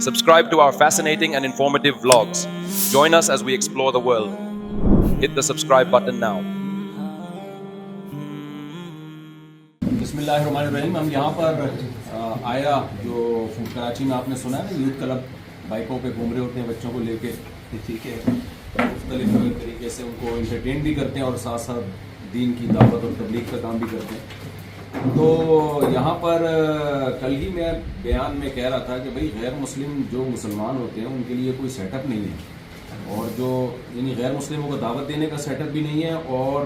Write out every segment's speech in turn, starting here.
Subscribe to our fascinating and informative vlogs. Join us as we explore the world. Hit the subscribe button now. बिस्मिल्लाहिर्रहमानिर्रहीम। हम यहाँ पर आयरा जो कराची में आपने सुना है ना, यूथ क्लब बाइकों पे घूम रहे होते हैं बच्चों को लेके, ठीक है, मुख्तलिफ तरीके से उनको इंटरटेन भी करते हैं और साथ साथ दीन की दावत और तबलीग का काम भी करते हैं। तो यहाँ पर कल ही मैं बयान में कह रहा था कि भाई गैर मुस्लिम जो मुसलमान होते हैं उनके लिए कोई सेटअप नहीं है, और जो यानी गैर मुस्लिमों को दावत देने का सेटअप भी नहीं है, और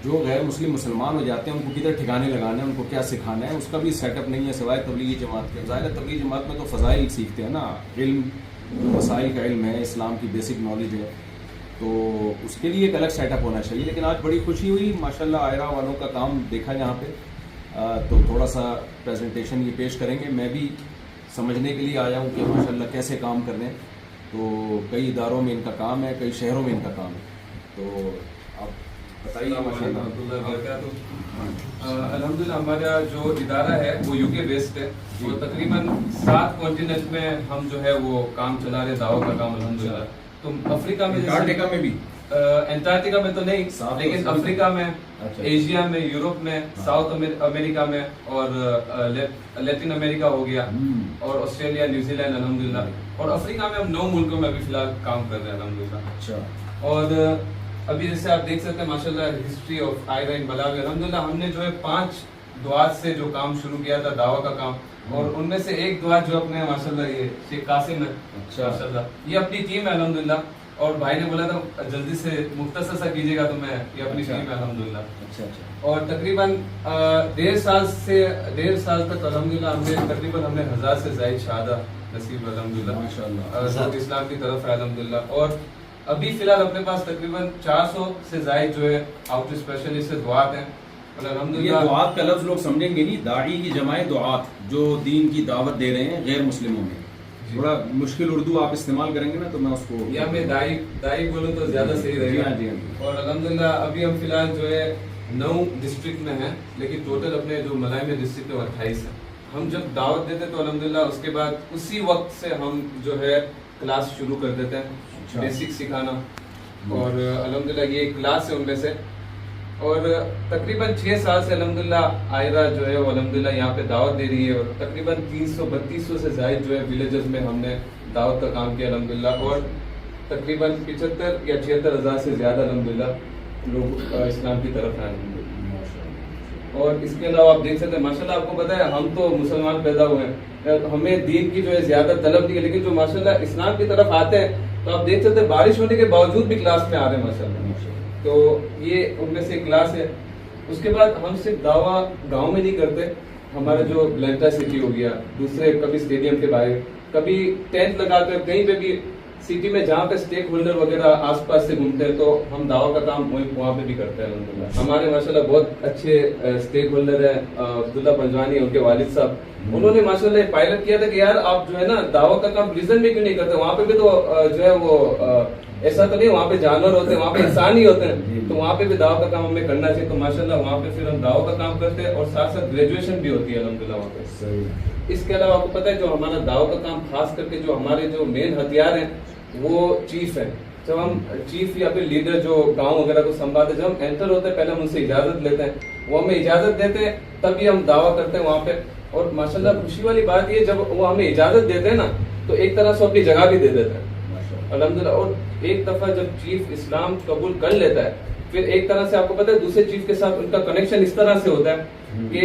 जो गैर मुस्लिम मुसलमान हो जाते हैं उनको किधर ठिकाने लगाना है, उनको क्या सिखाना है, उसका भी सेटअप नहीं है सिवाय तबलीगी जमात के। ज़ाहिर है तबलीगी जमात में तो फ़ज़ाइल सीखते हैं ना, इल्म वसाइल का इल्म है, इस्लाम की बेसिक नॉलेज है, तो उसके लिए एक अलग सेटअप होना चाहिए। लेकिन आज बड़ी खुशी हुई माशाल्लाह, आयरा वालों का काम देखा यहाँ पे, तो थोड़ा सा प्रेजेंटेशन ये पेश करेंगे। मैं भी समझने के लिए आया हूँ कि माशाल्लाह कैसे काम कर रहे हैं। तो कई इदारों में इनका काम है, कई शहरों में इनका काम है, तो आप बताइए। अल्हम्दुलिल्लाह हमारा जो इदारा है वो यूके बेस्ड है, वो तकरीबन 7 कॉन्टिनेंट में हम जो है वो काम चला रहे, दावा का काम अल्हम्दुलिल्लाह। तो अफ्रीका में, अंटार्कटिका में भी, अंटार्कटिका में तो नहीं, लेकिन अफ्रीका में, एशिया में, यूरोप में, साउथ अमेरिका में, और लैटिन अमेरिका हो गया, और ऑस्ट्रेलिया, न्यूजीलैंड अल्हम्दुलिल्लाह, और अफ्रीका में हम 9 मुल्कों में अभी फिलहाल काम कर रहे हैं अल्हम्दुलिल्लाह। अच्छा। और अभी जैसे आप देख सकते हैं माशाल्लाह हिस्ट्री ऑफ आयरा इन मलावी, अल्हम्दुलिल्लाह हमने जो है 5 दुआत से जो काम शुरू किया था दावा का काम, और उनमें से एक दुआ जो अपने माशाल्लाह ये शेख कासिम है, अच्छा माशाल्लाह ये अपनी टीम है अल्हम्दुलिल्लाह, और भाई ने बोला था जल्दी से मुख्तसर सा कीजिएगा, तो मैं ये अपनी टीम है अल्हम्दुलिल्लाह। अच्छा। और तकरीबन 1.5 साल तक अल्हम्दुलिल्लाह हमने 1000 से ज़ायद शहादा नसीब अल्हम्दुलिल्लाह माशाल्लाह इस्लाम की तरफ है अल्हम्दुलिल्लाह। और अभी फिलहाल अपने पास तकरीबन 400 से ज़ायद जो है आउट स्पेशलिस्ट से दुआत हैं, और अल्हम्दुलिल्लाह। ये दुआत का लफ्ज़ लोग समझेंगे नहीं, दाई की जमाए दुआत जो दीन की दावत दे रहे हैं गैर मुस्लिमों में। थोड़ा मुश्किल उर्दू आप इस्तेमाल करेंगे ना तो मैं उसको, या मैं दाई बोलूँ तो ज़्यादा सही रहेगा। जी हाँ। और अल्हम्दुलिल्लाह अभी हम फिलहाल जो है 9 डिस्ट्रिक्ट में हैं, लेकिन टोटल अपने जो मलाई में डिस्ट्रिक्ट है 28 है। हम जब दावत देते तो अल्हम्दुलिल्लाह उसके बाद उसी वक्त से हम जो है क्लास शुरू कर देते हैं, बेसिक सिखाना, और अल्हम्दुलिल्लाह ये क्लास है उनमें से। और तकरीबन 6 साल से अल्हम्दुलिल्लाह आयरा जो है वो अल्हम्दुलिल्लाह यहाँ पे दावत दे रही है, और तकरीबन 300-3200 से ज़ायद जो है विलेजेस में हमने दावत का काम किया अल्हम्दुलिल्लाह, और तकरीबन 75 या 76 हज़ार से ज़्यादा अल्हम्दुलिल्लाह लोग इस्लाम की तरफ हैं अल्हम्दुलिल्लाह। और इसके अलावा आप देख सकते हैं माशाल्लाह, आपको पता है हम तो मुसलमान पैदा हुए हैं, हमें दीन की जो है ज़्यादा तलब नहीं है, लेकिन जो माशाल्लाह इस्लाम की तरफ आते हैं तो आप देख सकते हैं बारिश होने के बावजूद भी क्लास में आ रहे हैं माशाल्लाह। तो ये उनमें से क्लास है। उसके बाद हम सिर्फ दावा गांव में नहीं करते, हमारा जो ब्लैंटा सिटी हो गया, दूसरे कभी स्टेडियम के बाहर, कभी टेंट लगाकर कहीं पे भी सिटी में जहाँ पे स्टेक होल्डर वगैरह आसपास से घूमते हैं, तो हम दावा का काम वहाँ पे भी करते हैं अल्हम्दुलिल्लाह। हमारे माशाल्लाह बहुत अच्छे स्टेक होल्डर है, अब्दुल्ला पंजवानी उनके वालिद साहब, उन्होंने माशाल्लाह पायलट किया था कि यार आप जो है ना दावा का काम प्रिजन में क्यों नहीं करते, वहाँ पे भी तो जो है वो ऐसा तो नहीं, वहाँ पे जानवर होते हैं, वहाँ पे इंसान ही होते हैं, तो वहाँ पे भी दावा का काम हमें करना चाहिए। तो माशाल्लाह वहाँ पे फिर हम दावा का काम करते हैं, और साथ साथ ग्रेजुएशन भी होती है अल्हम्दुलिल्लाह वहाँ पे। इसके अलावा आपको पता है जो हमारा दावा का काम खास करके जो हमारे जो मेन हथियार हैं वो चीफ है। जब हम चीफ या फिर लीडर जो गांव वगैरह को संभालते, जब हम एंटर होते हैं पहले हम उनसे इजाजत लेते हैं, वो हमें इजाजत देते हैं तभी हम दावा करते हैं वहाँ पे। और माशाल्लाह खुशी वाली बात ये, जब वो हमें इजाजत देते हैं ना तो एक तरह से अपनी जगह भी दे देते हैं अल्हम्दुलिल्लाह। और एक दफा जब चीफ इस्लाम कबूल कर लेता है, फिर एक तरह से आपको पता है दूसरे चीफ के साथ उनका कनेक्शन इस तरह से होता है कि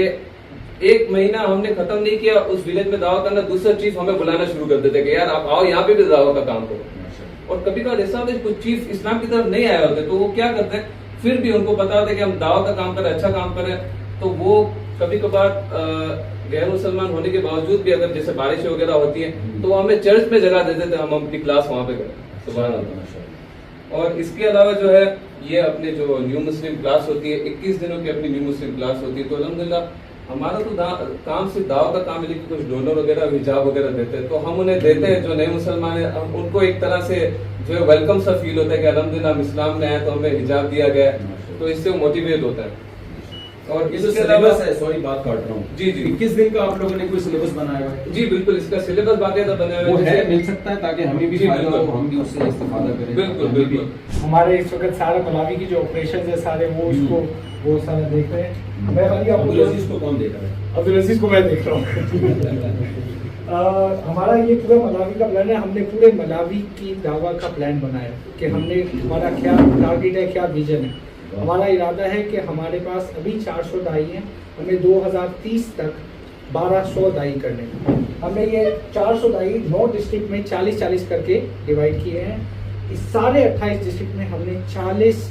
1 महीना हमने खत्म नहीं किया उस विलेज में दावा करना, दूसरा चीफ हमें बुलाना शुरू कर देते कि यार आप आओ यहाँ पे भी दावा का काम करो। और कभी कभार ऐसा होता है कुछ चीफ इस्लाम की तरफ नहीं आए होते, तो वो क्या करते हैं, फिर भी उनको पता होता है कि हम दावा का काम करें, अच्छा काम करें, तो वो कभी कभार गैर मुसलमान होने के बावजूद भी अगर जैसे बारिश वगैरह होती है तो वो हमें चर्च में जगह देते थे, हम अपनी क्लास वहाँ पे करें। सुभान अल्लाह। और इसके अलावा जो है ये अपने जो न्यू मुस्लिम क्लास होती है, 21 दिनों की अपनी न्यू मुस्लिम क्लास होती है, तो अल्हम्दुलिल्लाह हमारा तो काम सिर्फ दावा का काम है, लेकिन कुछ डोनर वगैरह हिजाब वगैरह देते हैं, तो हम उन्हें देते हैं जो नए मुसलमान है, हम उनको एक तरह से जो है वेलकम सा फील होता है कि अल्हम्दुलिल्लाह हम इस्लाम में आए तो हमें हिजाब दिया गया है, तो इससे वो मोटिवेट होता है। اور یہ اس جو کے علاوہ سلیبس ہے, سوری بات کاٹ رہا ہوں, جی جی 21 دن کا آپ لوگوں نے کوئی سلیبس بنایا ہوا ہے؟ جی بالکل, اس کا سلیبس باقاعدہ بنا وہ ہوا ہے, مل سکتا ہے تاکہ ہمیں بھی جی فائدہ بالکل. ہو, ہم بھی اس سے استفادہ کریں. بالکل ہمیں بھی- بالکل. ہمارے اس وقت سارا ملاوی کی جو آپریشن ہے سارے وہ اس کو وہ سارا دیکھ رہے ہیں. میں خالی آپ عبدالعزیز کو کون دیکھ رہا ہے؟ عبدالعزیز کو میں دیکھ رہا ہوں. ہمارا یہ پورا ملاوی کا پلان ہے. ہم نے پورے ملاوی کی دعویٰ کا پلان بنایا کہ ہم نے ہمارا کیا ٹارگیٹ ہے, کیا ویژن ہے. ہمارا ارادہ ہے کہ ہمارے پاس ابھی 400 دائی ہیں, ہمیں 2030 تک 1200 دائی کرنے ہیں. ہم نے یہ 400 دائی 9 ڈسٹرکٹ میں 40-40 کر کے ڈیوائڈ کیے ہیں. اس سارے 28 ڈسٹرکٹ میں ہم نے 40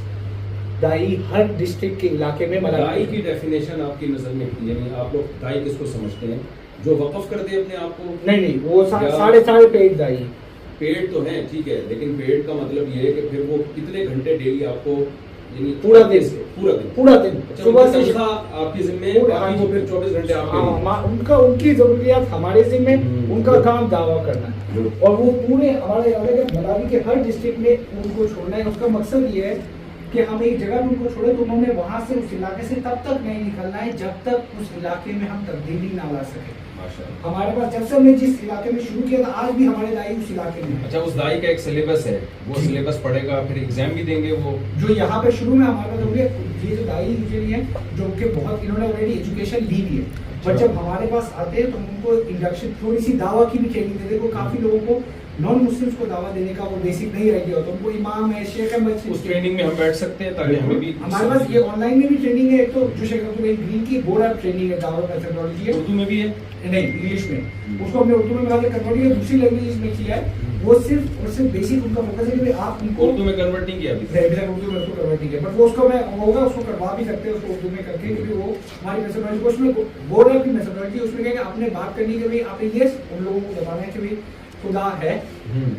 دائی ہر ڈسٹرکٹ کے علاقے میں دائی ملاوی کی ڈیفینیشن آپ کی نظر میں, یعنی آپ لوگ دائی کس کو سمجھتے ہیں؟ جو وقف کر دے اپنے آپ کو؟ نہیں وہ ساڑھے پیڈ دائی. پیڈ تو ہیں, ٹھیک ہے, لیکن پیڈ کا مطلب یہ ہے کہ پھر وہ کتنے گھنٹے ڈیلی آپ کو, یعنی پورا دن صبح سے آپ کی ذمہ ہے, باقی وہ پھر 24 گھنٹے آپ کے لیے. ان کی ضروریات ہمارے ذمہ, ان کا کام دعویٰ کرنا ہے. اور وہ پورے ہمارے ارادے کے ملاوی کے ہر ڈسٹرکٹ میں ان کو چھوڑنا ہے. اس کا مقصد یہ ہے کہ ہم ایک جگہ میں ان کو چھوڑے تو انہوں نے وہاں سے اس علاقے سے تب تک نہیں نکلنا ہے جب تک اس علاقے میں ہم تبدیلی نہ لا سکیں. ہمارے پاس جب سے ہم نے جس علاقے میں شروع کیا تھا آج بھی ہمارے دائی اس علاقے میں. اچھا, اس دائی کا ایک سلیبس ہے, وہ سلیبس پڑھے گا, پھر ایگزام بھی دیں گے. وہ جو یہاں پہ شروع میں ہمارے پاس ہوگی یہ جو دائی یوزلی ہیں جو کہ بہت انہوں نے آلریڈی ایجوکیشن لی بھی ہے, پر جب ہمارے پاس آتے ہیں تو ان کو انڈکشن تھوڑی سی دعویٰ کی بھی ٹریننگ دیتے ہیں. کافی لوگوں کو نان مسلمس کو دعویٰ دینے کا وہ بیسک نہیں آئیڈیا ہوتا, ان کو امام ہے, شیخ ہے. اس ٹریننگ میں ہم بیٹھ سکتے ہیں تاکہ ہمیں بھی. ہمارے پاس یہ آن لائن میں بھی ٹریننگ ہے, ایک تو جو شیخ عبدالعزیز گرین کی بورڈ ایپ ٹریننگ ہے, دعوت میتھڈالوجی ہے. اردو میں بھی ہے نہیں, انگلش میں. اس کو ہم نے اردو میں بنا کے کنورٹ کیا, دوسری لینگویج میں کیا ہے. وہ صرف اور صرف بیسک ان کا فوکس ہے کہ آپ ان کو اردو میں کنورٹ نہیں کیا ابھی. اردو میں اس کو کنورٹ نہیں کیا, بٹ وہ اس کو میں ہوگا اس کو کروا بھی سکتے ہیں اس کو اردو میں کر کے, کیونکہ وہ ہماری میتھڈالوجی کو اس میں بورڈ ایپ کی میتھڈالوجی اس میں کیا کہ آپ نے بات کرنی کہ بھائی آپ نے یس ان لوگوں کو بتانا ہے کہ بھائی خدا ہے,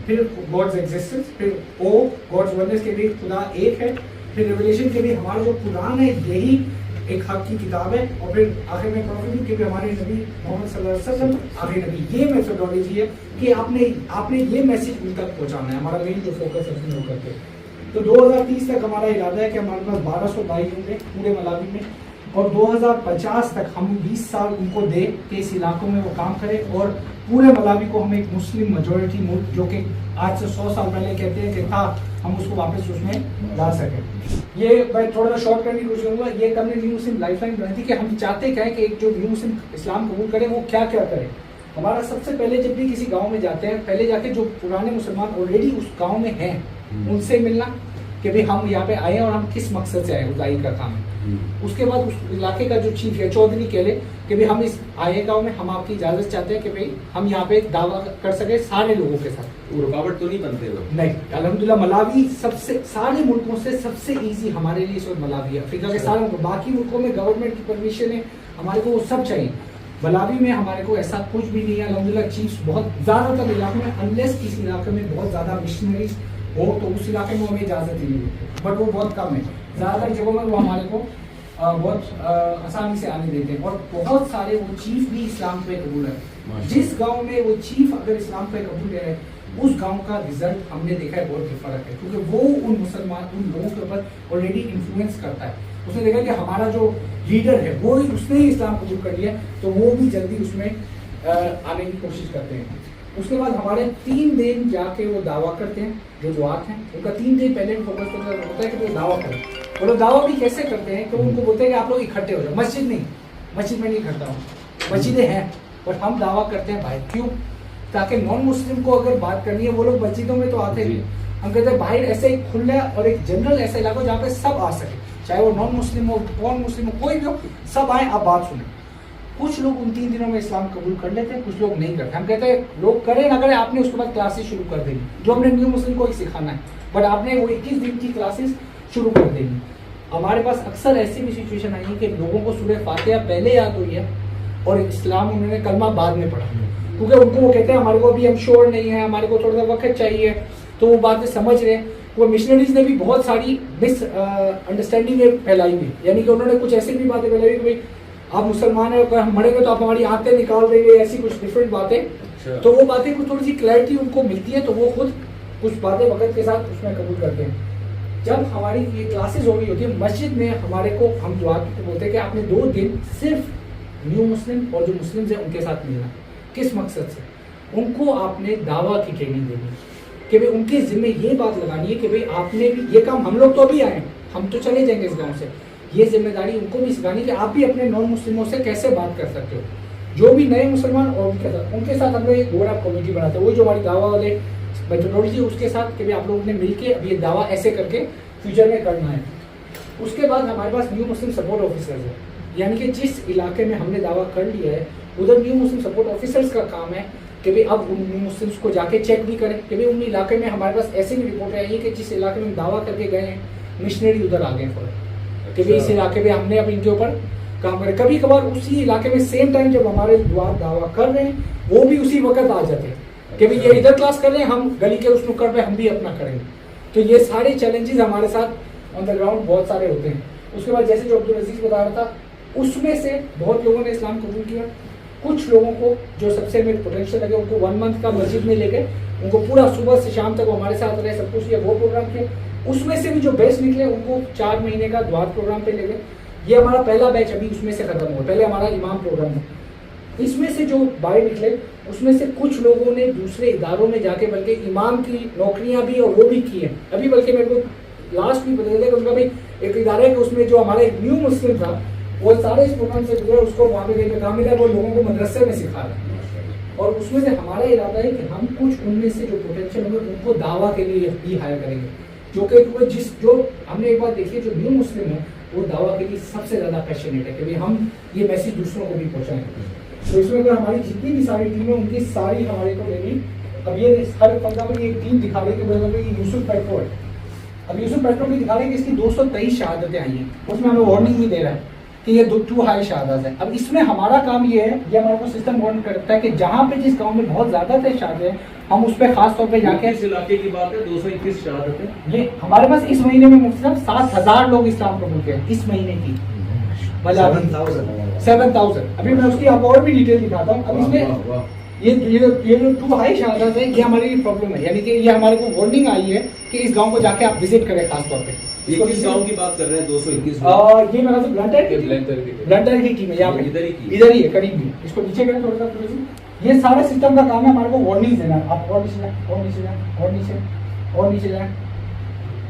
پھر گاڈز ایگزسٹنس, پھر او گاڈز ونس کے بھی خدا ایک ہے, پھر ریولیشن کے بھی ہمارا جو قرآن ہے یہی ایک حق کی کتاب ہے, اور پھر آخر میں پروفیٹ کے بھی ہمارے نبی محمد صلی اللہ علیہ وسلم آخری نبی. یہ میتھڈالوجی ہے کہ آپ نے یہ میسج ان تک پہنچانا ہے. ہمارا مین جو فوکس ہے اس میں کر کے تو 2030 تک ہمارا ارادہ ہے کہ ہمارے پاس 1200 دائی ہوں گے پورے ملاوی میں, اور 2050 تک ہم 20 سال ان کو دیں کہ اس علاقوں میں وہ کام کرے, اور پورے ملاوی کو ہم ایک مسلم میجورٹی ملک جو کہ آج سے 100 سال پہلے کہتے ہیں کہ تھا, ہم اس کو واپس اس میں لا سکیں. یہ میں تھوڑا سا شارٹ کرنے کی کوشش کروں گا. یہ ہم نے نیو مسلم لائف لائن بنائی تھی کہ ہم چاہتے کیا ہے کہ ایک جو نیو مسلم اسلام قبول کرے وہ کیا کیا کرے. ہمارا سب سے پہلے جب بھی کسی گاؤں میں جاتے ہیں, پہلے جا کے جو پرانے مسلمان آلریڈی اس گاؤں میں ہیں ان سے ملنا کہ بھائی ہم یہاں پہ آئے ہیں اور ہم کس مقصد سے آئے ہیں, ادائی کا کام ہے. اس کے بعد اس علاقے کا جو چیف ہے, چودھری کہہ لے کہ بھائی ہم اس آئے گاؤں میں ہم آپ کی اجازت چاہتے ہیں کہ بھائی ہم یہاں پہ دعویٰ کر سکیں سارے لوگوں کے ساتھ. وہ رکاوٹ تو نہیں بنتے وہ؟ نہیں, الحمدللہ ملاوی سب سے سارے ملکوں سے سب سے ایزی ہمارے لیے اس وقت ملاوی ہے. افریقہ کے سارے باقی ملکوں میں گورنمنٹ کی پرمیشن ہے, ہمارے کو وہ سب چاہیے. ملاوی میں ہمارے کو ایسا کچھ بھی نہیں ہے. الحمدللہ چیفس بہت زیادہ تر علاقوں میں, انلیس کسی علاقے میں بہت زیادہ مشنریز ہو تو اس علاقے میں ہمیں اجازت نہیں ہے, بٹ وہ بہت کم ہے. زیادہ تر جگہوں میں وہ ہمارے کو بہت آسانی سے آنے دیتے ہیں, اور بہت سارے وہ چیف بھی اسلام پہ قبول ہے. جس گاؤں میں وہ چیف اگر اسلام پہ قبول ہے اس گاؤں کا رزلٹ ہم نے دیکھا ہے بہت فرق ہے, کیونکہ وہ ان مسلمان ان لوگوں کے اوپر آلریڈی انفلوئنس کرتا ہے. اس نے دیکھا کہ ہمارا جو لیڈر ہے وہ اس نے ہی اسلام قبول کر لیا, تو وہ بھی جلدی اس میں آنے کی کوشش کرتے ہیں. اس کے بعد ہمارے 3 دن جا کے وہ دعویٰ کرتے ہیں, جو دعات ہیں ان کا 3 دن پہلے فوکس ہوتا ہے کہ وہ دعویٰ کریں. اور وہ دعویٰ بھی کیسے کرتے ہیں کہ ان کو بولتے ہیں کہ آپ لوگ اکٹھے ہو جاؤ. مسجد نہیں, مسجد میں نہیں کرتا ہوں, مسجدیں ہیں اور ہم دعویٰ کرتے ہیں باہر. کیوں؟ تاکہ نان مسلم کو اگر بات کرنی ہے وہ لوگ مسجدوں میں تو آتے ہیں, ہم کہتے ہیں باہر ایسے ایک کھلا اور ایک جنرل ایسا علاقہ جہاں پہ سب آ سکے, چاہے وہ نان مسلم ہو کون مسلم ہو کوئی بھی ہو, سب آئیں آپ بات سنیں. کچھ لوگ ان 3 دنوں میں اسلام قبول کر لیتے ہیں, کچھ لوگ نہیں کرتے. ہم کہتے ہیں لوگ کریں نہ کریں, آپ نے اس کے بعد کلاسز شروع کر دینی, جو ہم نے نیو مسلم کو ہی سکھانا ہے, بٹ آپ نے وہ 21 دن کی کلاسز شروع کر دینی. ہمارے پاس اکثر ایسی بھی سچویشن آئی ہے کہ لوگوں کو سورہ فاتحہ پہلے یاد ہوئی ہے اور اسلام انہوں نے کلمہ بعد میں پڑھا, کیونکہ ان کو وہ کہتے ہیں ہمارے کو ابھی ہم شور نہیں ہے, ہمارے کو تھوڑا سا وقت چاہیے, تو وہ باتیں سمجھ رہے ہیں. وہ مشنریز نے بھی بہت ساری مس انڈرسٹینڈنگ پھیلائی ہوئی, یعنی کہ انہوں نے کچھ ایسی بھی باتیں پھیلائی کہ بھائی آپ مسلمان ہیں, اگر ہم مریں گے تو آپ ہماری آنکھیں نکال دیں گے, ایسی کچھ ڈفرینٹ باتیں. تو وہ باتیں کچھ تھوڑی سی کلیئرٹی ان کو ملتی ہے, تو وہ خود کچھ باتیں وقت کے ساتھ اس میں قبول کرتے ہیں. جب ہماری یہ کلاسز ہو رہی ہوتی ہے مسجد میں ہمارے کو ہم دعا کو بولتے ہیں کہ آپ نے 2 دن صرف نیو مسلم اور جو مسلمز ہیں ان کے ساتھ ملنا. کس مقصد سے؟ ان کو آپ نے دعویٰ کی ٹریننگ دینی کہ بھائی ان کے ذمہ یہ بات لگانی ہے کہ بھائی آپ نے بھی یہ کام, ہم لوگ تو ابھی آئے ہیں, ہم تو چلے جائیں گے اس گاؤں سے, یہ ذمہ داری ان کو بھی سکھانی کہ آپ بھی اپنے نان مسلموں سے کیسے بات کر سکتے ہو. جو بھی نئے مسلمان اور ان کے ساتھ ہم لوگ ایک گورا کمیٹی بناتے ہیں, وہ جو ہماری دعویٰ والے میتھڈالوجی اس کے ساتھ کہ بھائی آپ لوگوں نے مل کے اب یہ دعویٰ ایسے کر کے فیوچر میں کرنا ہے. اس کے بعد ہمارے پاس نیو مسلم سپورٹ آفیسرز ہیں, یعنی کہ جس علاقے میں ہم نے دعویٰ کر لیا ہے ادھر نیو مسلم سپورٹ آفیسرز کا کام ہے کہ بھائی اب ان نیو مسلمس کو جا کے چیک بھی کریں کہ بھائی ان علاقے میں ہمارے پاس ایسی بھی رپورٹ آئی ہے کہ جس علاقے میں ہم دعویٰ کر کے گئے ہیں مشنری ادھر آ گئے ہیں فوراً کہ بھائی اس علاقے میں ہم نے اب ان کے اوپر کام کرے. کبھی کبھار اسی علاقے میں سیم ٹائم جب ہمارے دعویٰ کر رہے ہیں وہ بھی اسی وقت آ جاتے ہیں کہ بھائی یہ ادھر کلاس کر رہے ہیں, ہم گلی کے اس نکڑ پہ ہم بھی اپنا کریں گے. تو یہ سارے چیلنجز ہمارے ساتھ آن دا گراؤنڈ بہت سارے ہوتے ہیں. اس کے بعد جیسے جو عبدالعزیز بتا رہا تھا, اس میں سے بہت لوگوں نے اسلام قبول کیا, کچھ لوگوں کو جو سب سے میرے پوٹینشیل لگے ان کو 1 منتھ کا مسجد میں لے گئے, ان کو پورا صبح سے شام تک وہ ہمارے ساتھ رہے, سب کچھ کیا, وہ پروگرام کیا. اس میں سے بھی جو بیسٹ نکلے ان کو 4 مہینے کا دعا پروگرام پہ لے گئے. یہ ہمارا پہلا بیچ ابھی اس میں سے ختم ہوا, پہلے ہمارا امام پروگرام ہے. اس میں سے جو باہر نکلے اس میں سے کچھ لوگوں نے دوسرے اداروں میں جا کے بلکہ امام کی نوکریاں بھی اور وہ بھی کی ہیں. ابھی بلکہ میرے کو لاسٹ بھی پتہ چلا کہ ان کا بھی ایک ادارہ ہے کہ اس میں جو ہمارا ایک نیو مسلم تھا وہ سارے اس پروگرام سے گزرا, اس کو وہاں پہ کہیں پہ کام ملا, وہ لوگوں کو مدرسے میں سکھا رہا ہے. اور اس میں سے ہمارا ارادہ ہے کہ ہم کچھ ان میں سے جو پوٹینشیل ہوں گے ان کو دعویٰ کے لیے بھی ہائر کریں گے, جو کہ جو ہم نے ایک بات دیکھی ہے جو نیو مسلم ہے وہ دعویٰ کے لیے سب سے زیادہ پیشنیٹ ہے کہ بھائی ہم یہ میسیج دوسروں کو بھی پہنچائیں. تو اس میں اگر ہماری جتنی بھی ساری ٹیمیں ان کی ساری ہمارے کو لے گی. اب یہ ہر پنگا میں ایک ٹیم دکھا رہی کہ یوسف پیٹرو ہے. اب یوسف پیٹرو بھی دکھا رہے ہیں کہ اس کی 223 شہادتیں آئی ہیں, اس میں ہمیں وارننگ بھی دے رہا ہے کہ یہ 2 ہائی شہادت ہے. اب اس میں ہمارا کام یہ ہے, یہ ہمارے کو سسٹم وارن کرتا ہے کہ جہاں پہ جس گاؤں میں بہت زیادہ تھے شہادتیں ہم اس پہ خاص طور پہ جا کے, اس علاقے کی بات ہے 221 شہادتیں, یہ ہمارے پاس اس مہینے میں مفتی صاحب 7,000 لوگ اسلام قبول کیے اس مہینے کی. 7,000. ابھی میں اس کی آپ اور بھی ڈیٹیل دکھاتا ہوں. اب اس میں یہ جو 2 ہائی شہادت ہے یہ ہماری پرابلم ہے, یعنی کہ یہ ہمارے کو وارننگ آئی ہے کہ اس گاؤں کو جا کے آپ وزٹ کریں خاص طور پہ. یہ کس گاؤں کی بات کر رہے ہیں 221؟ یہ میرا سے بلنٹر کی ٹیم ہے, یہاں پہ ادھر ہی ہے قریب بھی. اس کو نیچے کریں تھوڑا سا. یہ سارے سسٹم کا کام ہے ہمارے کو وارننگ دینا. آپ اور نیچے جائیں, اور نیچے جائیں, اور نیچے, اور نیچے جائیں.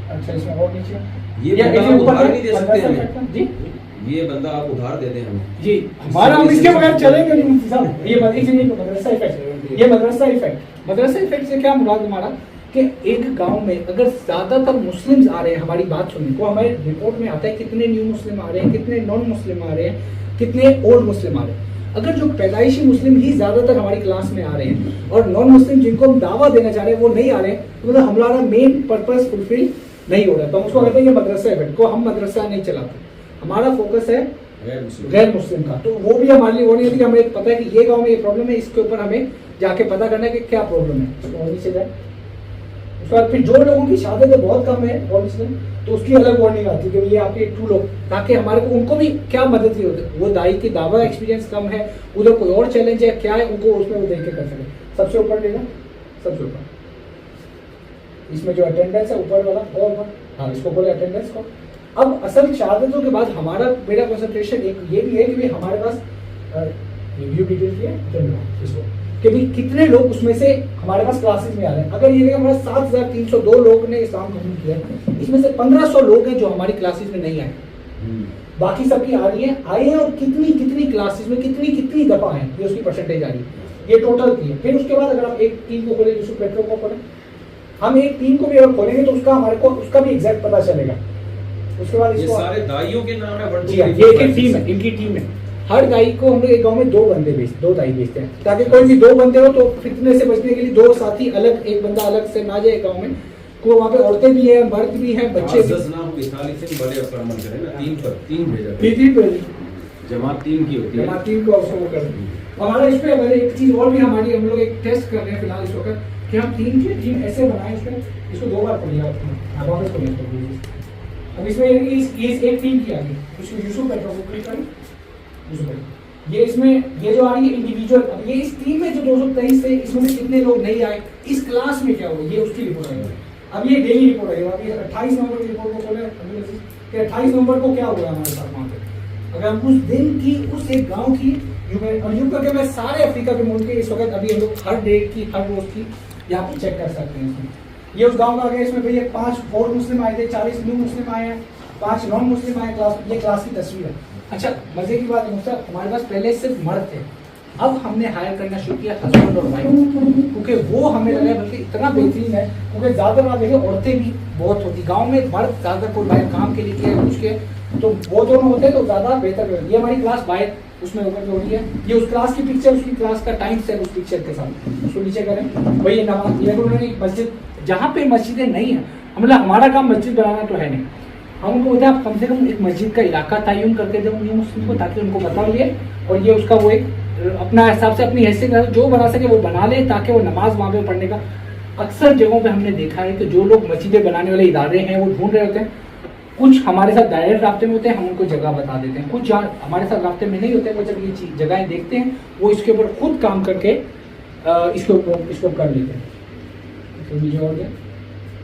اچھا اس میں اور نیچے یہ ادھار نہیں دے سکتے ہیں جی, یہ بندہ آپ ادھار دے دیں ہمیں جی ہمارا ہم اس کے بغیر چلیں گے نہیں مفتی صاحب. یہ مدرسہ ایفیکٹ, یہ مدرسہ ایفیکٹ سے کیا مراد ہمارا کہ ایک گاؤں میں اگر زیادہ تر مسلمز آ رہے ہیں ہماری بات سننے کو, ہمارے رپورٹ میں آتا ہے کتنے نیو مسلم آ رہے ہیں, کتنے نان مسلم آ رہے ہیں, کتنے اولڈ مسلم آ رہے ہیں. اگر جو پیدائشی مسلم ہی زیادہ تر ہماری کلاس میں آ رہے ہیں اور نان مسلم جن کو ہم دعویٰ دینا چاہ رہے ہیں وہ نہیں آ رہے ہیں, تو مطلب ہمارا مین پرپز فلفل نہیں ہو رہا. تو ہم اس کو کہتے ہیں یہ مدرسہ ایفیکٹ کو, ہم مدرسہ نہیں چلاتے, ہمارا فوکس ہے غیر مسلم کا. تو وہ بھی ہمارے لیے وہ نہیں ہے کہ ہمیں پتہ ہے کہ یہ گاؤں میں یہ پرابلم ہے, اس کے اوپر ہمیں جا کے پتہ کرنا ہے کہ کیا پرابلم ہے. اور نیچے جائے اس کے بعد پھر جو لوگوں کی شہادتیں بہت کم ہے اور مسلم, تو اس کی الگ وارننگ آتی ہے کہ یہ آپ کے 2 لوگ, تاکہ ہمارے کو ان کو بھی کیا مدد کی ہوتی ہے. وہ دائی کی دعویٰ ایکسپیرینس کم ہے, ادھر کوئی اور چیلنج ہے کیا ہے, ان کو اس میں وہ دیکھ کے کر سکیں. سب سے اوپر لے گا, سب سے اوپر اس میں جو اٹینڈنس ہے اوپر والا اور اوپر, ہاں اس کو بولے اٹینڈنس کو. اب اصل شہادتوں کے بعد ہمارا میرا کنسنٹریشن ایک یہ بھی ہے کہ ہمارے پاس ریویو ڈیٹیل کی ہے اس کو کہ بھی کتنے لوگ اس میں سے ہمارے پاس کلاسز میں آ رہے ہیں. اگر یہ ہمارا 7,302 لوگ نے اسلام قبول کیا ہے, اس میں سے 1,500 لوگ ہیں جو ہماری کلاسز میں نہیں آئے, باقی سب کی آ رہی ہیں, آئے ہیں اور کتنی کلاسز میں کتنی دفعہ ہیں, یہ اس کی پرسنٹیج آ رہی ہے, یہ ٹوٹل کی ہے. پھر اس کے بعد اگر آپ ایک ٹیم کو کھولیں, یوسف پیٹرو کو کھولیں, ہم ایک ٹیم کو بھی اگر کھولیں گے تو اس کا ہمارے کو اس کا بھی ایگزیکٹ پتہ چلے گا. اس کے بعد یہ سارے دائیوں کے نام ہے, جی یہ ایک ٹیم ہے, ان کی ٹیم ہے. ہر دائی کو ہم لوگ ایک گاؤں میں 2 بندے بھیجتے, 2 دائی بھیجتے ہیں تاکہ کوئی بھی 2 بندے ہو تو فتنے سے بچنے کے لیے 2 ساتھی الگ, ایک بندہ الگ سے نہ جائے گاؤں میں. کو وہاں پہ عورتیں بھی ہیں, مرد بھی ہیں, بچے بھی. 10 نام 45 سے بڑے پر عمل کریں نا, 3 پر 3 بھیجا, 3 پہ جماعت 3 کی ہوتی ہے, جماعت 3 کو اس کو کر دیں. ہمارا اس پہ اگر ایک چیز اور بھی ہماری, ہم لوگ ایک ٹیسٹ کر رہے ہیں فی الحال اس وقت کہ ہم 3 کی ٹیم ایسے بنائیں, اس میں اس کو 2 بار پڑھیے آپ واپس کو نہیں پڑھیے. اب اس میں ایک ٹیم کی آگے اس کو یوسف پیٹرو کو کلک کریں, یوسف پیٹرو یہ اس میں یہ جو آ رہی ہے انڈیویجول. اب یہ اس ٹیم میں جو 223 سے اس میں سے کتنے لوگ نہیں آئے, اس کلاس میں کیا ہوا, یہ اس کی رپورٹ آئی ہے. अब ये डेली रिपोर्ट है, अभी 28 नवंबर की रिपोर्ट को खोले कि 28 नवंबर को क्या हुआ है हमारे साथ वहाँ पे। अगर हम उस दिन की उस एक गांव की यूं करके मैं सारे अफ्रीका के मुल्क के इस वक्त अभी हम लोग हर डे की हर रोज की यहाँ पे चेक कर सकते हैं। इसमें ये उस गांव का आ गया, इसमें भैया 5 और मुस्लिम आए थे, 40 न्यू मुस्लिम आए हैं, 5 नॉन मुस्लिम आए क्लास। ये क्लास की तस्वीर है। अच्छा मजे की बात है हमारे पास पहले सिर्फ मर्द थे, अब हमने हायर करना शुरू किया हस्बैंड और वाइफ, क्योंकि वो हमें लगा बल्कि इतना बेहतरीन है क्योंकि ज़्यादा बात देखिए औरतें भी बहुत होती गांव में, मर्द ज़्यादा कोई बाहर काम के लिए किया कुछ के तो वो दोनों होते हैं तो ज़्यादा बेहतर है। ये हमारी क्लास बाहर उसमें ऊपर जो होती है, ये उस क्लास की पिक्चर, उसकी क्लास का टाइम से उस पिक्चर के साथ उसको नीचे करें। भाई ये नमाज ये उन्होंने मस्जिद, जहाँ पे मस्जिदें नहीं है मतलब हमारा काम मस्जिद बनाना तो है नहीं, हम उनको बोलते हैं आप कम से कम एक मस्जिद का इलाका तयन करके दें उन मुस्लिम को ताकि उनको बता लिए और ये उसका वो एक अपना हिसाब से अपनी हैसियत जो बना सके वो बना ले ताकि वो नमाज वहाँ पे पढ़ने का। अक्सर जगहों पे हमने देखा है कि जो लोग मस्जिदें बनाने वाले इदारे हैं वो ढूंढ रहे होते हैं, कुछ हमारे साथ डायरेक्ट रास्ते में होते हैं, हम उनको जगह बता देते हैं, कुछ हमारे साथ रास्ते में नहीं होते, वो जब ये चीज जगहें देखते हैं वो इसके ऊपर खुद काम करके इसको कर लेते हैं। तो हो गया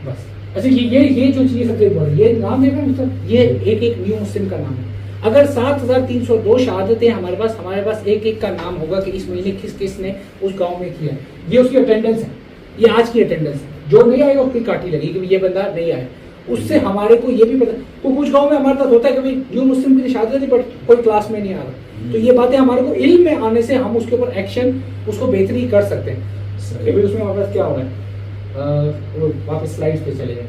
बस। अच्छा ये जो चीज़ सबसे बड़ी ये नाम देख रहे हैं मतलब ये एक न्यू मुस्लिम का नाम है। अगर 7302 शहादतें हमारे पास एक का नाम होगा कि इस महीने किस किस ने उस गांव में किया, ये उसकी अटेंडेंस है, ये आज की अटेंडेंस है। जो नहीं आएगा उसकी काटी लगी कि ये बंदा नहीं आया, उससे हमारे को ये भी पता। तो कुछ गांव में हमारे साथ होता है कि भाई न्यू मुस्लिम की शहादत थी बट कोई क्लास में नहीं आ रहा, तो ये बातें हमारे को इल्म में आने से हम उसके ऊपर एक्शन उसको बेहतरी कर सकते हैं। उसमें हमारे पास क्या हो रहा है वापस स्लाइड्स पे चले जाए।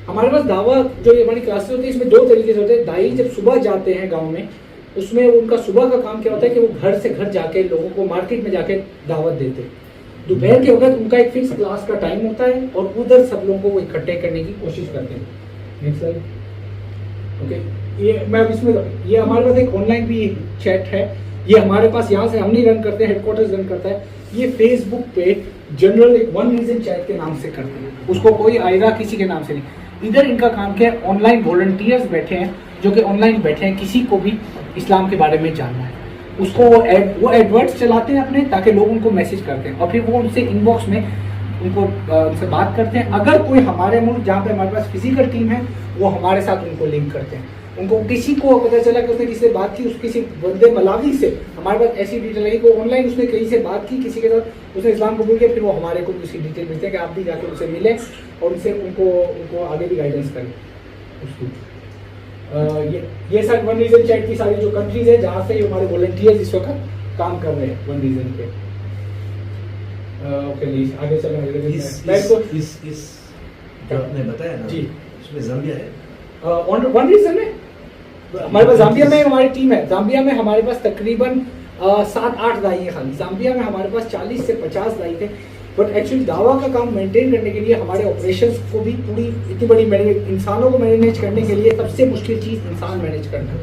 हमारे पास दावा जो ये हमारी क्लासेस होती है इसमें 2 तरीके से होते हैं। दाई जब सुबह जाते हैं गांव में उसमें उनका सुबह का काम क्या होता है कि वो घर से घर जाके लोगों को मार्केट में जाके दावत देते हैं। दोपहर के वक्त उनका एक फिक्स क्लास का टाइम होता है और उधर सब लोगों को वो इकट्ठे करने की कोशिश करते हैं। Next slide. ओके ये मैं इसमें ये हमारे पास एक ऑनलाइन भी चैट है, ये हमारे पास यहाँ से हम नहीं रन करते, हेडक्वार्टर्स रन करता है। ये फेसबुक पे जनरल एक वन रीजन चैट के नाम से करते हैं, उसको कोई आएगा किसी के नाम से नहीं। इधर इनका काम क्या है, ऑनलाइन वॉलंटियर्स बैठे हैं जो कि ऑनलाइन बैठे हैं, किसी को भी इस्लाम के बारे में जानना है उसको वो एडवर्ड्स चलाते हैं अपने ताकि लोग उनको मैसेज करते हैं और फिर वो उनसे इनबॉक्स में उनसे बात करते हैं। अगर कोई हमारे मुल्क जहाँ पे हमारे पास फिजिकल टीम है वो हमारे साथ उनको लिंक करते हैं। उनको किसी को पता चला कि उसने किसी से बात की, उस किसी बंदे मलावी से हमारे पास ऐसी डिटेल आई कि ऑनलाइन उसने कहीं से बात की किसी के साथ, उसने इस्लाम कबूल किया, फिर वो हमारे को उसकी डिटेल मिलते हैं कि आप भी जाकर उनसे मिले और उनसे उनको आगे भी गाइडेंस करें उसकी। ये सर वन रीजन चैट की सारी जो कंट्रीज है जहाँ से हमारे वॉलंटियर्स इस वक्त काम कर रहे हैं वन रीजन पे। ओके आगे चलें। इस जो आपने बताया ना जी इसमें ज़ाम्बिया है वन रीजन है हमारे पास। जाम्बिया में हमारी टीम है, जाम्बिया में हमारे पास तकरीबन 7-8 दाई है खाली। जाम्बिया में हमारे पास 40 से 50 दाई थे, बट एक्चुअली दावा का काम मेंटेन करने के लिए हमारे ऑपरेशंस को भी पूरी इतनी बड़ी इंसानों को मैनेज करने के लिए सबसे मुश्किल चीज़ इंसान मैनेज करना है।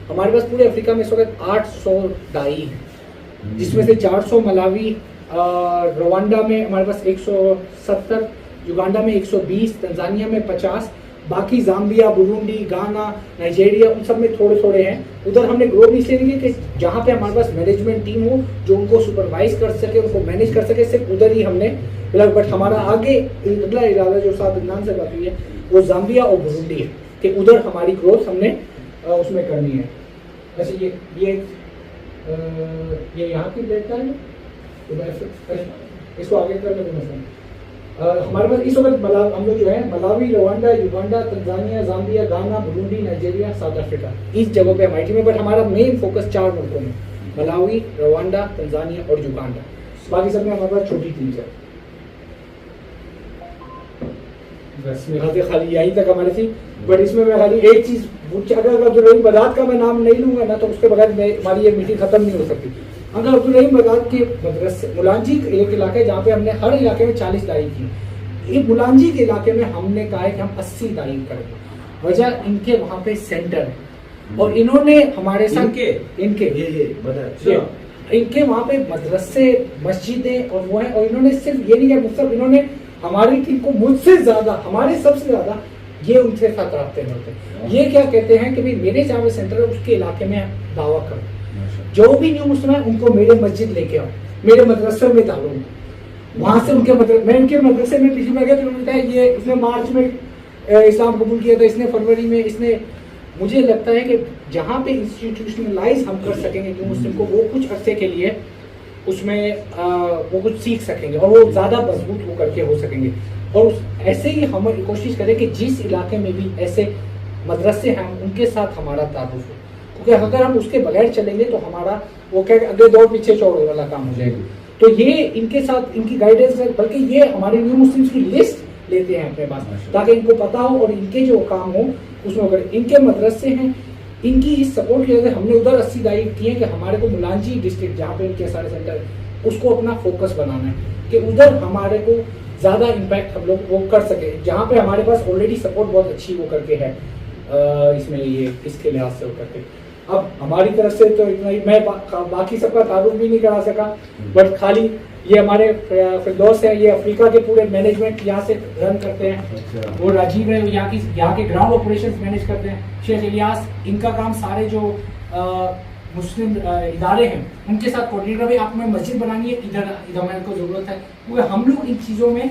हमारे पास पूरे अफ्रीका में इस वक्त 800 दाई हैं जिसमें से 400 मलावी, रवांडा में हमारे पास 170, युगांडा में 120, तंजानिया में 50, बाकी जाम्बिया, बुरुंडी, गाना, नाइजीरिया उन सब में थोड़े थोड़े हैं। उधर हमने ग्रोथ इसलिए नहीं कि जहाँ पे हमारे पास मैनेजमेंट टीम हो जो उनको सुपरवाइज कर सके, उनको मैनेज कर सके, सिर्फ उधर ही हमने फिलहाल। बट हमारा आगे अगला इरादा जो साथ इमरान से बात हुई है वो जाम्बिया और बुरुंडी है कि उधर हमारी ग्रोथ हमने उसमें करनी है। वैसे ये यहाँ की डेटा है, इसको आगे कर लेते हमारे पास इस वक्त हम लोग जो है Malawi, Rwanda, Uganda, Tanzania, Zambia, गाना, बुरुंडी, नाइजीरिया, साउथ अफ्रीका इस जगह पे हमारी टीम है। बट हमारा मेन फोकस 4 मुल्कों में मलावी, रवांडा, तंजानिया और युगांडा, बाकी सब में हमारे पास छोटी टीम है। बस मेरा तो खाली यहीं तक हमारी थी, बट इसमें मैं खाली एक चीज़ अगर अब्दुल रहीम बगदाद का मैं नाम नहीं लूँगा ना तो उसके बगैर हमारी ये मीटिंग खत्म नहीं हो सकती। अगर अब्दुल रहीम बगदाद के मदरसे मुलांजी एक इलाका है जहाँ पे हमने हर इलाके में 40 दाई की, ये मुलांजी के इलाके में हमने कहा है कि हम 80 दाई करेंगे। वजह इनके वहाँ पे सेंटर है और इन्होंने हमारे साथ इनके वहाँ पे मदरसे, मस्जिदें और वो है, और इन्होंने सिर्फ ये नहीं किया मतलब इन्होंने हमारी टीम को मुझसे ज्यादा, हमारे सबसे ज्यादा ये उनके साथ रखते हैं। ये क्या कहते हैं कि भाई मेरे जहाँ पे सेंटर है उसके इलाके में दावा करो, जो भी न्यू मुस्लिम है उनको मेरे मस्जिद लेके आओ, मेरे मदरसे में डालो। वहाँ से उनके मैं उनके मदरसे में पिछली बार गया तो उन्होंने बताया ये इसने मार्च में इस्लाम कबूल किया था, इसने फरवरी में, इसने, मुझे लगता है कि जहाँ पे इंस्टीट्यूशनलाइज हम कर सकेंगे कि मुस्लिम को वो कुछ अरसे के लिए उसमें वो कुछ सीख सकेंगे और वो ज़्यादा मजबूत वो करके हो सकेंगे। और ऐसे ही हम कोशिश करें कि जिस इलाके में भी ऐसे मदरसे हैं उनके साथ हमारा तारुफ हो, क्योंकि अगर हम उसके बगैर चलेंगे तो हमारा वो क्या अगले दौड़ पीछे चौड़े वाला काम हो जाएगा। तो ये इनके साथ इनकी गाइडेंस है, बल्कि ये हमारे न्यू मुस्लिम्स की लिस्ट लेते हैं अपने पास ताकि इनको पता हो और इनके जो काम हो उसमें अगर इनके मदरसे हैं, इनकी इस सपोर्ट की वजह से हमने उधर 80 दायरे किए कि हमारे को मुलांजी डिस्ट्रिक्ट जहाँ पे इनके सारे सेंटर उसको अपना फोकस बनाना है कि उधर हमारे को ज़्यादा इम्पैक्ट हम लोग वो कर सके, जहाँ पे हमारे पास ऑलरेडी सपोर्ट बहुत अच्छी वो करके है इसमें ये इसके लिहाज से वो करके। अब हमारी तरफ से तो इतना ही, मैं बाकी सबका तारुफ भी नहीं करा सका, बट खाली ये हमारे फिरदौस है, ये अफ्रीका के पूरे मैनेजमेंट यहाँ से रन करते हैं। वो राजीव है, यहाँ के ग्राउंड ऑपरेशंस मैनेज करते हैं। शेख इलियास, इनका काम सारे जो मुस्लिम इदारे हैं उनके साथ कोऑर्डिनेटर भी, आप में मस्जिद बनानी है इधर मेरे को ज़रूरत है, क्योंकि हम लोग इन चीज़ों में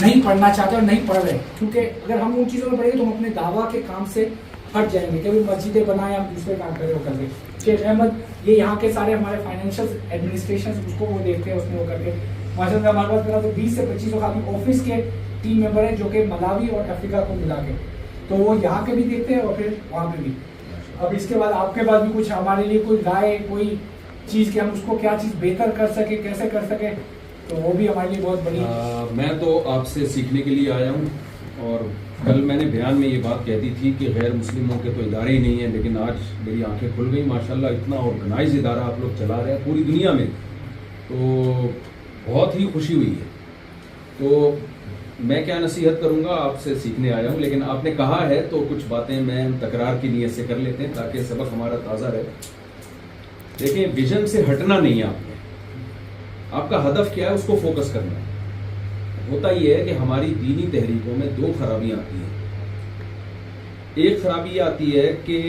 नहीं पढ़ना चाहते और नहीं पढ़ रहे, क्योंकि अगर हम उन चीज़ों में पढ़ेंगे तो हम अपने दावा के काम से हट जाएंगे, कभी मस्जिदें बनाए हम दूसरे काम करें वो करके। शेख अहमद ये यहाँ के सारे हमारे फाइनेंशियल एडमिनिस्ट्रेशन उसको वो देखते हैं, उसमें वो करके माशाल्लाह हमारे पास मेरा तो 20 से 25 काफ़ी ऑफिस के टीम मेंबर हैं जो कि मलावी और अफ्रीका को मिला के, तो वो यहाँ के भी देखते हैं और फिर वहाँ पे भी। अब इसके बाद आपके पास भी कुछ हमारे लिए कोई राय, कोई चीज़ कि हम उसको क्या चीज़ बेहतर कर सके, कैसे कर सके, तो वो भी हमारे लिए बहुत बड़ी। मैं तो आपसे सीखने के लिए आया हूँ, और कल मैंने बयान में ये बात कह दी थी कि गैर मुस्लिमों के तो इदारे ही नहीं हैं, लेकिन आज मेरी आंखें खुल गई माशाल्लाह, इतना ऑर्गेनाइज इदारा आप लोग चला रहे हैं पूरी दुनिया में, तो बहुत ही खुशी हुई है। तो मैं क्या नसीहत करूंगा, आपसे सीखने आया हूं, लेकिन आपने कहा है तो कुछ बातें मैं तकरार की नीयत से कर लेते हैं ताकि सबक हमारा ताज़ा रहे। देखिए, विजन से हटना नहीं है आपने, आपका हदफ क्या है उसको फोकस करना है। होता ये है कि हमारी दीनी तहरीकों में दो खराबियां आती हैं। एक खराबी ये आती है कि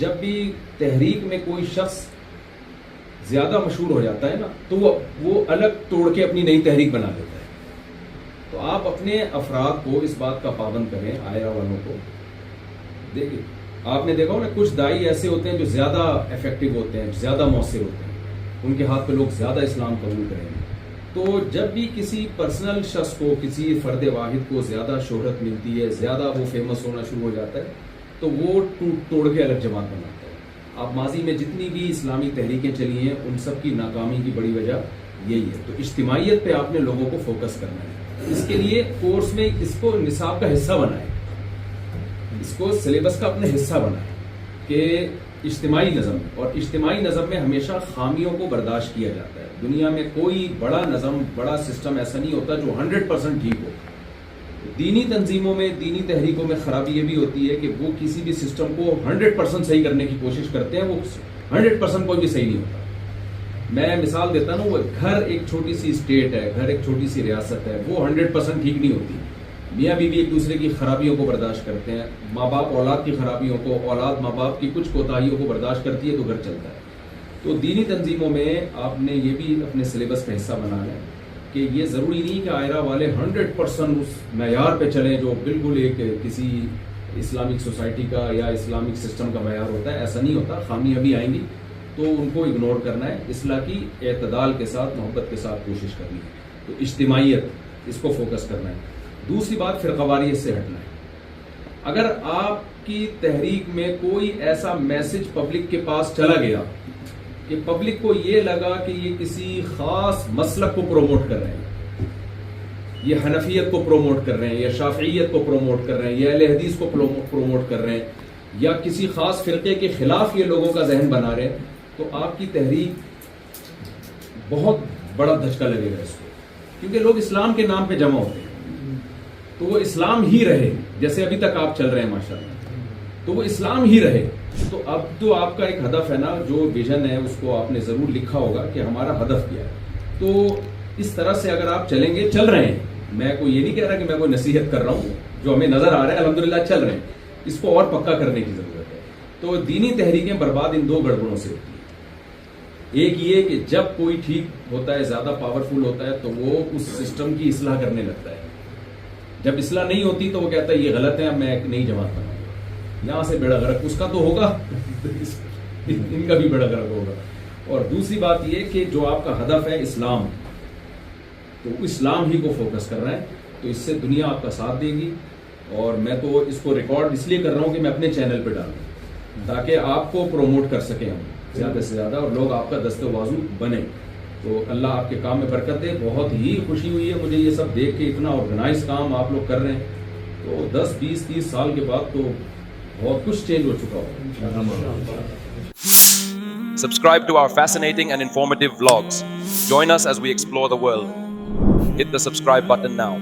जब भी तहरीक में कोई शख्स ज्यादा मशहूर हो जाता है ना, तो वो अलग तोड़ के अपनी नई तहरीक बना लेता है। तो आप अपने अफराद को इस बात का पाबंद करें, आया वालों को। देखिए, आपने देखा हो ना, कुछ दाई ऐसे होते हैं जो ज्यादा इफेक्टिव होते हैं, ज्यादा मौसर होते हैं, उनके हाथ पे लोग ज्यादा इस्लाम कबूल करेंगे। तो जब भी किसी पर्सनल शख्स को, किसी फ़र्द वाहिद को ज़्यादा शोहरत मिलती है, ज़्यादा वो फेमस होना शुरू हो जाता है, तो वो टूट तोड़ के अलग जमात बनाता है। आप माजी में जितनी भी इस्लामी तहरीकें चली हैं, उन सब की नाकामी की बड़ी वजह यही है। तो इज्तिमाइयत पे आपने लोगों को फोकस करना है। इसके लिए कोर्स में इसको निसाब का हिस्सा बनाए, इसको सिलेबस का अपने हिस्सा बनाए कि इज्तिमाई नज़म, और इज्तिमाई नज़म में हमेशा खामियों को बर्दाश्त किया जाता है। दुनिया में कोई बड़ा नज़म, बड़ा सिस्टम ऐसा नहीं होता जो 100% ठीक हो। दीनी तंजीमों में, दीनी तहरीकों में ख़राबी ये भी होती है कि वो किसी भी सिस्टम को 100% सही करने की कोशिश करते हैं, वो 100% कोई भी सही नहीं होता। मैं मिसाल देता हूँ, वो घर एक छोटी सी स्टेट है, घर एक छोटी सी रियासत है, वो 100% ठीक नहीं होती। मियाँ बीवी एक दूसरे की खराबियों को बर्दाश्त करते हैं, माँ बाप औलाद की खराबियों को, औलाद माँ बाप की कुछ कोताहियों को बर्दाश्त करती है, तो घर चलता है। तो दीनी तंजीमों में आपने ये भी अपने सिलेबस का हिस्सा बनाना है कि ये ज़रूरी नहीं कि आयरा वाले 100% उस मैयार पे चलें जो बिल्कुल एक किसी इस्लामिक सोसाइटी का या इस्लामिक सिस्टम का मैयार होता है। ऐसा नहीं होता, खामियां भी आएंगी तो उनको इग्नोर करना है, इस्लाह की एतदाल के साथ, मोहब्बत के साथ कोशिश करनी है। तो इज्तिमाइयत, इसको फोकस करना है। दूसरी बात, फिरकावारियत से हटना है। अगर आपकी तहरीक में कोई ऐसा मैसेज पब्लिक के पास चला गया कि पब्लिक को ये लगा कि ये किसी खास मसलक को प्रोमोट कर रहे हैं, ये हनफियत को प्रोमोट कर रहे हैं, या शाफियत को प्रोमोट कर रहे हैं, या अहले हदीस को प्रोमोट कर रहे हैं, या किसी खास फिरके के खिलाफ ये लोगों का जहन बना रहे हैं, तो आपकी तहरीक बहुत बड़ा धचका लगेगा इसको, क्योंकि लोग इस्लाम के नाम पे जमा होते हैं। तो वो इस्लाम ही रहे, जैसे अभी तक आप चल रहे हैं माशाल्लाह, तो वो इस्लाम ही रहे। तो अब तो आपका एक हदफ है ना, जो विजन है उसको आपने ज़रूर लिखा होगा कि हमारा हदफ क्या है। तो इस तरह से अगर आप चलेंगे, चल रहे हैं, मैं कोई ये नहीं कह रहा कि मैं कोई नसीहत कर रहा हूँ, जो हमें नज़र आ रहा है अल्हम्दुलिल्लाह चल रहे हैं, इसको और पक्का करने की ज़रूरत है। तो दीनी तहरीकें बर्बाद इन दो गड़बड़ों से होती है। एक ये कि जब कोई ठीक होता है, ज़्यादा पावरफुल होता है, तो वो उस सिस्टम की इस्लाह करने लगता है। जब इस्लाह नहीं होती तो वो कहता है ये गलत है, मैं एक नई जमात बनाऊंगा। यहाँ से बेड़ा गर्क उसका तो होगा इनका भी बेड़ा गर्क होगा। और दूसरी बात ये कि जो आपका हदफ है इस्लाम, तो इस्लाम ही को फोकस कर रहा है, तो इससे दुनिया आपका साथ देगी। और मैं तो इसको रिकॉर्ड इसलिए कर रहा हूँ कि मैं अपने चैनल पे डालूँ ताकि आपको प्रोमोट कर सकें हम ज़्यादा से ज़्यादा, और लोग आपका दस्तवाजू बने। तो अल्लाह आपके काम में बरकत दे। बहुत ही खुशी हुई है मुझे ये सब देख के, इतना ऑर्गेनाइज काम आप लोग कर रहे हैं। तो 10, 20, 30 साल के बाद तो बहुत कुछ चेंज हो चुका होगा। Subscribe to our fascinating and informative vlogs. Join us as we explore the world. Hit the subscribe button now.